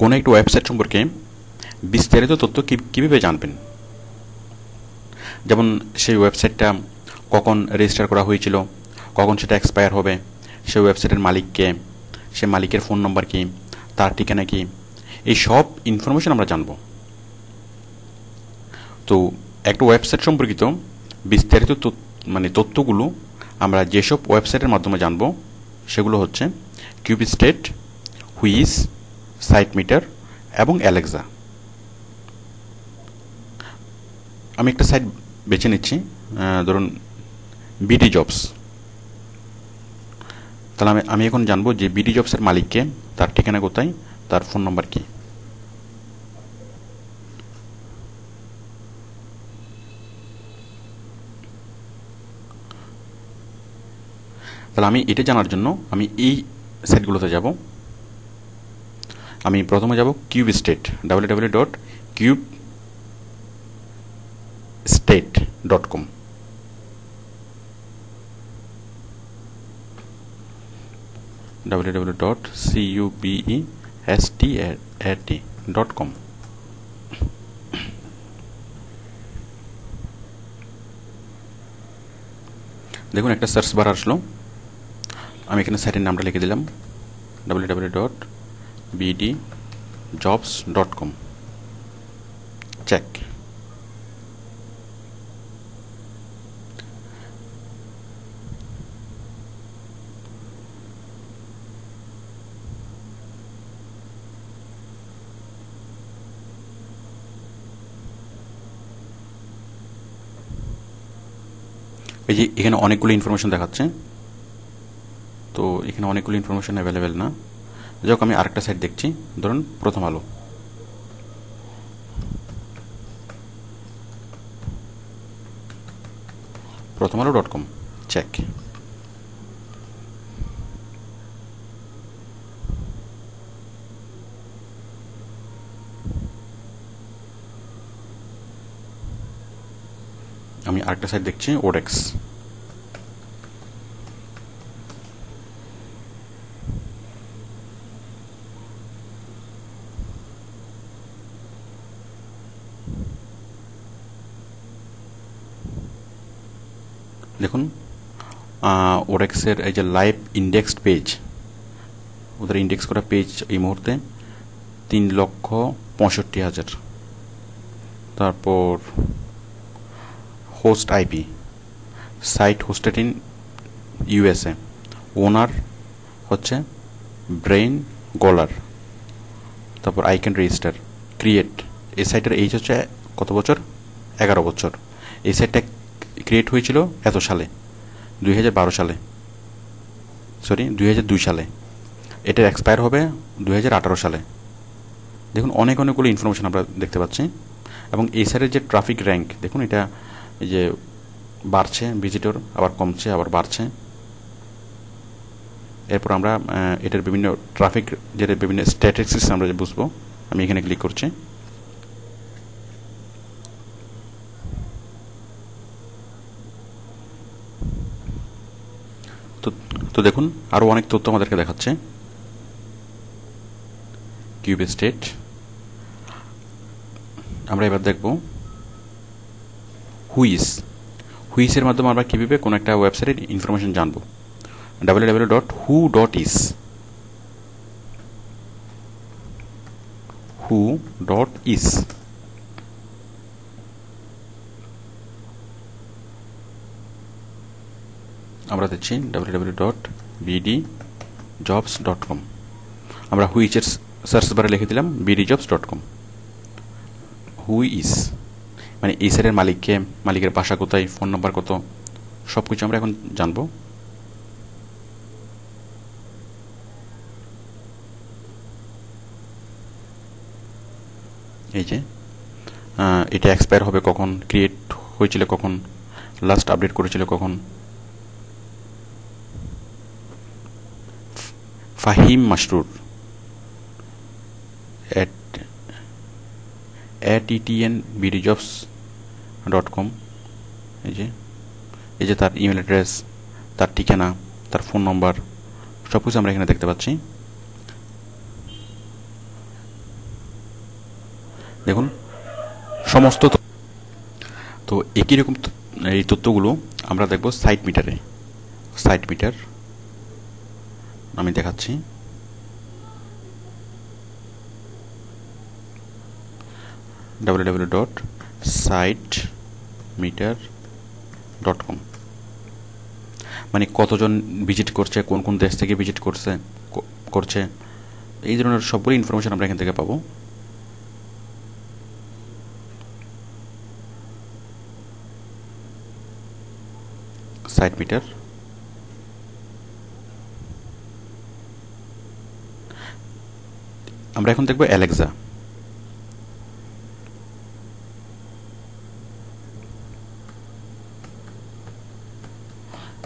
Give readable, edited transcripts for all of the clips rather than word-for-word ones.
কোনো একটা ওয়েবসাইট সম্পর্কে বিস্তারিত তথ্য কীভাবে জানবেন? যেমন সেই ওয়েবসাইটটা কখন রেজিস্টার করা হয়েছিল, কখন সেটা এক্সপায়ার হবে, সেই ওয়েবসাইটের মালিককে, সে মালিকের ফোন নম্বর কী, তার ঠিকানা কী, এই সব ইনফরমেশন আমরা জানব। তো একটা ওয়েবসাইট সম্পর্কিত বিস্তারিত তথ্যগুলো আমরা যেসব ওয়েবসাইটের মাধ্যমে জানব সেগুলো হচ্ছে কিউবস্টেট, হুইজ, সাইটমিটার এবং অ্যালেক্সা। আমি একটা সাইট বেছে নিচ্ছি, ধরুন বিডি জবস। তাহলে আমি এখন জানবো যে বিডি জবসের মালিককে, তার ঠিকানা কোথায়, তার ফোন নম্বর কী। তাহলে আমি এটা জানার জন্য আমি এই সাইটগুলোতে যাব। আমি প্রথমে যাব কিউবস্টেট, www.cubestate.com। www.cubestate.com। দেখুন একটা সার্চ বার আসলো, আমি এখানে সাইটের নামটা লিখে দিলাম www.bdjobs.com। চেক। এই যে এখানে অনেকগুলো ইনফরমেশন দেখাচ্ছে, তো এখানে অনেকগুলো ইনফরমেশন অ্যাভেলেবেল না। যাক, আমি আরেকটা সাইট দেখছি, ধরুন প্রথমআলো.com। চেক। আমি আরেকটা সাইট দেখছি, ওডেক্স। দেখুন ওডেক্সের এই যে লাইভ ইন্ডেক্সড পেজ, ওদের ইন্ডেক্স করা পেজ এই মুহূর্তে 3,65,000। তারপর host IP, site hosted in USA, owner হচ্ছে ব্রেইন গোলার। তারপর আই ক্যান রেজিস্টার, ক্রিয়েট। এই সাইটের এইজ হচ্ছে কত বছর? 11 বছর। এই সাইটটা ক্রিয়েট হয়েছিল এত সালে, 2012 সালে, 2002 সালে। এটার এক্সপায়ার হবে 2018 সালে। দেখুন অনেকগুলো ইনফরমেশন আমরা দেখতে পাচ্ছি। এবং এই সাইটের যে ট্রাফিক র্যাঙ্ক দেখুন, এটা এই যে বাড়ছে, ভিজিটর আবার কমছে আবার বাড়ছে। এরপর আমরা এটার বিভিন্ন ট্রাফিক যেটা বিভিন্ন স্ট্যাটিস্টিক্স আমরা যে বুঝবো। আমি এখানে ক্লিক করছি। তো দেখুন আরও অনেক তথ্য আমাদেরকে দেখাচ্ছে। কিউবস্টেট। আমরা এবার দেখব হুইসের মাধ্যমে আমরা কীভাবে কোনো একটা ওয়েবসাইটের ইনফরমেশন জানবো। www.who.is। আমরা দিচ্ছি www.bdjobs.com। আমরা হুইচের সার্চ বারে লিখে দিলাম bdjobs.com। হুইস মানে এই সাইটের মালিককে, মালিকের বাসা কোথায়, ফোন নাম্বার কত, সব কিছু আমরা এখন জানবো। এই যে এটা এক্সপায়ার হবে কখন, ক্রিয়েট হয়েছিল কখন, লাস্ট আপডেট করেছিল কখন। ফাহিম মাসরুর @etnbdjobs.com। এই যে তার ইমেল অ্যাড্রেস, তার ঠিকানা, তার ফোন নম্বর সব কিছু আমরা এখানে দেখতে পাচ্ছি। দেখুন সমস্ত তো একই রকম এই তথ্যগুলো আমরা দেখব সাইট মিটারে। সাইট মিটার আমি দেখাচ্ছি। www.sitemeter.com মানে কতজন ভিজিট করছে, কোন কোন দেশ থেকে ভিজিট করছে এই ধরনের সবগুলো ইনফরমেশন আমরা এখান থেকে পাবো। সাইট মিটার আমরা এখন দেখব অ্যালেক্সা।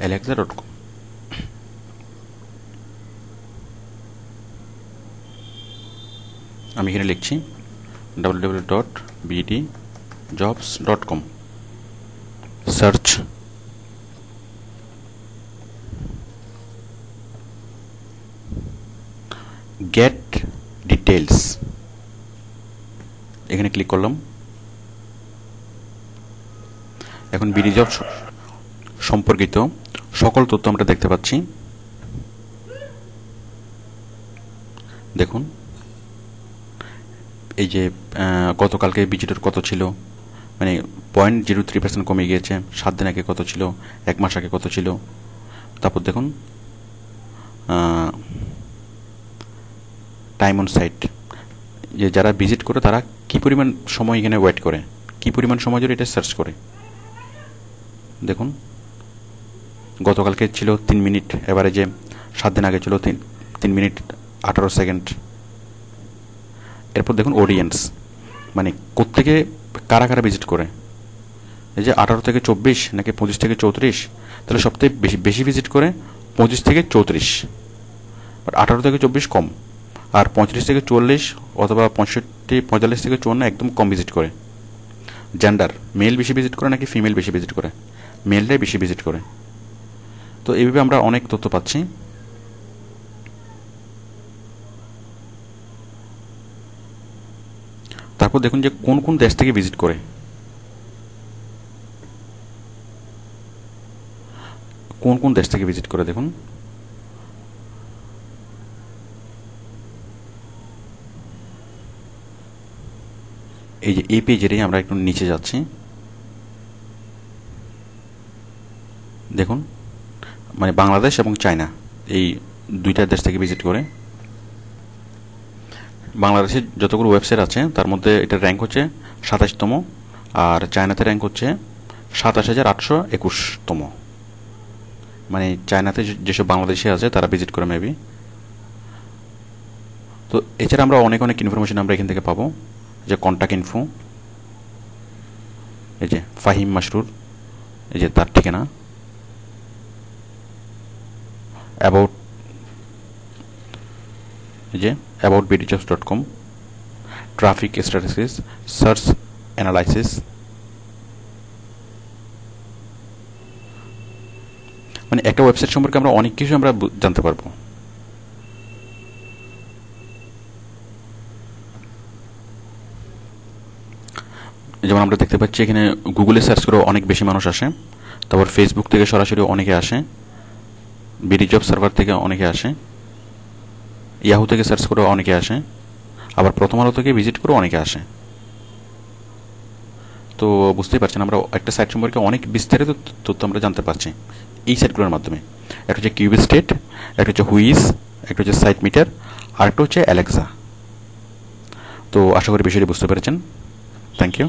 alexa.com আমি এখানে লিখছি www.bdjobs.com সার্চ গেট ডিটেইলস এখানে ক্লিক করলাম। এখন বিডি জবস সম্পর্কিত সকল তথ্য আমরা দেখতে পাচ্ছি। দেখুন এই যে গতকালকে ভিজিটর কত ছিল, মানে 0.03% কমে গিয়েছে। 7 দিন আগে কত ছিল, 1 মাস আগে কত ছিল। তারপর দেখুন টাইম অন সাইট, যে যারা ভিজিট করে তারা কি পরিমাণ সময় এখানে ওয়েট করে, কি পরিমাণ সময় ধরে এটা সার্চ করে। দেখুন গতকালকে ছিল 3 মিনিট, এভারেজে 7 দিন আগে ছিল 3 মিনিট 18 সেকেন্ড। এরপর দেখুন অডিয়েন্স, মানে কোত্থেকে কারা কারা ভিজিট করে। এই যে 18 থেকে 24 নাকি 25 থেকে 34, তাহলে সবথেকে বেশি ভিজিট করে 25 থেকে 34, বাট 18 থেকে 24 কম, আর 35 থেকে 44 অথবা 45 থেকে 54 একদম কম ভিজিট করে। জেন্ডার, মেল বেশি ভিজিট করে নাকি ফিমেল বেশি ভিজিট করে, মেলটাই বেশি ভিজিট করে। তো এইভাবে আমরা অনেক তথ্য পাচ্ছি। তারপর দেখুন যে কোন কোন দেশ থেকে ভিজিট করে। কোন কোন দেশ থেকে ভিজিট করে দেখুন। এই যে এই পেজেরই আমরা একটু নিচে যাচ্ছি। দেখুন মানে বাংলাদেশ এবং চায়না এই দুইটা দেশ থেকে ভিজিট করে। বাংলাদেশের যতগুলো ওয়েবসাইট আছে তার মধ্যে এটার র্যাঙ্ক হচ্ছে 27তম, আর চায়নাতে র্যাঙ্ক হচ্ছে 27,821তম। মানে চায়নাতে যেসব বাংলাদেশি আছে তারা ভিজিট করে মেবি। তো এছাড়া আমরা অনেক অনেক ইনফরমেশন আমরা এখান থেকে পাবো, যে কন্ট্যাক্ট ইনফো, এই যে ফাহিম মাসরুর, এই যে তার ঠিকানা, অ্যাবাউট, এই যে about bdjobs.com, traffic statistics, search analysis, মানে একটা ওয়েবসাইট সম্পর্কে আমরা অনেক কিছু আমরা জানতে পারবো। যেমন আমরা দেখতে পাচ্ছি এখানে গুগলে সার্চ করে অনেক বেশি মানুষ আসে, তারপর ফেসবুক থেকে সরাসরি অনেকে আসে, বিডি জব সার্ভার থেকে অনেকে আসে, ইয়াহু থেকে সার্চ করে অনেকে আসে, আবার প্রথম আলো থেকে ভিজিট করে অনেকে আসে। তো বুঝতেই পারছেন আমরা একটা সাইট সম্পর্কে অনেক বিস্তারিত তথ্য আমরা জানতে পারছি এই সাইটগুলোর মাধ্যমে। একটা হচ্ছে কিউবিস্টেট, একটা হচ্ছে হুইজ, একটা হচ্ছে সাইট মিটার, আর একটা হচ্ছে অ্যালেক্সা। তো আশা করি বিষয়টি বুঝতে পেরেছেন। Thank you.